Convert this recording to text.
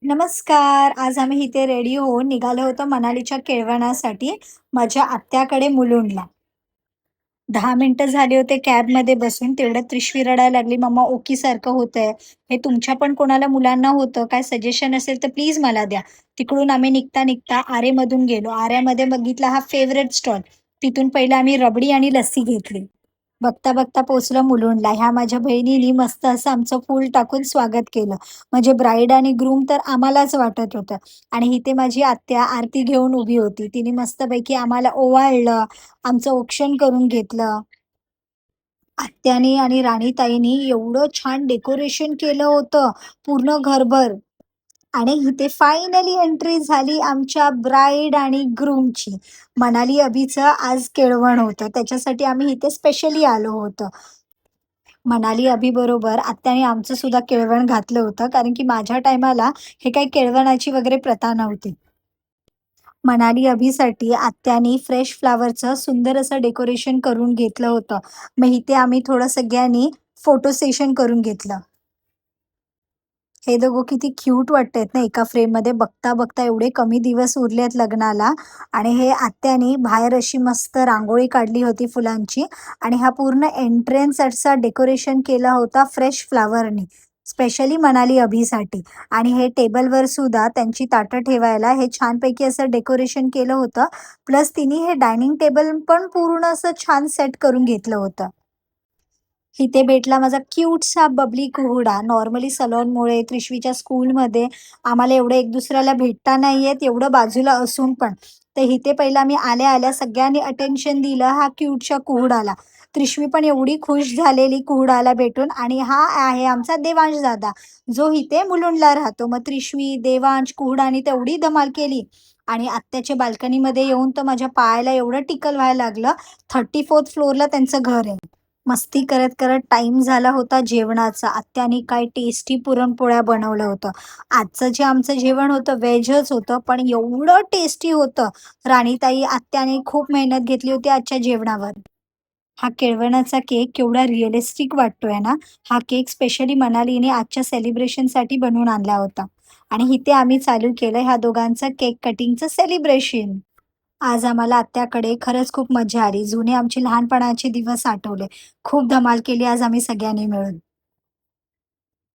नमस्कार. आज आम्ही इथे रेडी होऊन निघालो होतो मनालीच्या केळवणासाठी माझ्या आत्याकडे मुलुंडला. 10 मिनिटं झाले होते कॅबमध्ये बसून. तेवढ्यात त्रिशवी रडायला लागली, "मम्मा ओकीसारखं होतंय. हे तुमच्या पण कोणाला मुलांना होतं, काय सजेशन असेल तर प्लीज मला द्या." तिकडून आम्ही निघता-निघता आरेमधून गेलो. आऱ्यामध्ये बघितला हा फेव्हरेट स्टॉल. तिथून पहिलं आम्ही रबडी आणि लस्सी घेतली. बघता-बघता पोहोचलो मुलुंडला. ह्या माझ्या बहिणीनी मस्त असं आमचं फूल टाकून स्वागत केलं. म्हणजे ब्राईड आणि ग्रूम तर आम्हालाच वाटत होतं. आणि इथे माझी आत्या आरती घेऊन उभी होती. तिने मस्तपैकी आम्हाला ओवाळलं, आमचं औक्षण करून घेतलं. आत्यानी आणि राणीताईंनी एवढं छान डेकोरेशन केलं होतं, पूर्ण घरभर. आणि इथे फायनली एंट्री झाली आमच्या ब्राईड आणि ग्रूमची. मनाली अभिचं आज केळवण होतं. त्याच्यासाठी आम्ही इथे स्पेशली आलो होतो. मनाली अभिबरोबर आत्याने आमचं सुद्धा केळवण घातलं होतं, कारण की माझ्या टायमाला हे काही केळवणाची वगैरे प्रथा नव्हती. मनाली अभिसाठी आत्यानी फ्रेश फ्लॉवरचं सुंदर असं डेकोरेशन करून घेतलं होतं. मग इथे आम्ही थोडं सगळ्यांनी फोटो सेशन करून घेतलं. हे दोघं किती क्यूट वाटतायत ना एका फ्रेममध्ये. बघता-बघता एवढे कमी दिवस उरलेत लग्नाला आणि हे आत्यानी बाहेर अशी मस्त रांगोळी काढली होती फुलांची आणि हा पूर्ण एंट्रन्स असा डेकोरेशन केला होता फ्रेश फ्लॉवरनी, स्पेशली मनाली अभिसाठी. आणि हे टेबलवर सुद्धा त्यांची ताटं ठेवायला हे छानपैकी असं डेकोरेशन केलं होतं. प्लस तिने हे डायनिंग टेबल पण पूर्ण असं छान सेट करून घेतलं होतं. इथे भेटला माझा क्यूटसा बबली कुहुडा. नॉर्मली सलोनमुळे, त्रिशवीच्या स्कूलमध्ये आम्हाला एवढं एक दुसऱ्याला भेटता नाही येत, एवढं बाजूला असून पण. तर इथे पहिलं आम्ही आल्या-आल्या सगळ्यांनी अटेन्शन दिलं हा क्यूटच्या कुहुडाला. त्रिशवी पण एवढी खुश झालेली कुहुडाला भेटून आणि हा आहे आमचा देवांश दादा, जो इथे मुलुंडला राहतो. मग त्रिशवी, देवांश, कुहुडानी तेवढी धमाल केली आणि आत्याच्या बाल्कनीमध्ये येऊन तर माझ्या पायाला एवढं टिकल व्हायला लागलं. 34th फ्लोअरला त्यांचं घर आहे. मस्ती करत-करत टाईम झाला होता जेवणाचा. आत्याने काय टेस्टी पुरणपोळ्या बनवलं होतं. आजचं जे आमचं जेवण होतं व्हेजच होतं, पण एवढं टेस्टी होतं. राणीताई, आत्याने खूप मेहनत घेतली होती आजच्या जेवणावर. हा केळवणाचा केक केवढा रिअलिस्टिक वाटतोय ना. हा केक स्पेशली मनालीने आजच्या सेलिब्रेशनसाठी बनवून आणला होता. आणि इथे आम्ही चालू केलं ह्या दोघांचं केक कटिंगचं सेलिब्रेशन. आज आम्हाला आत्याकडे खरंच खूप मजा आली. जुने आमचे लहानपणाचे दिवस आठवले. खूप धमाल केली आज आम्ही सगळ्यांनी मिळून.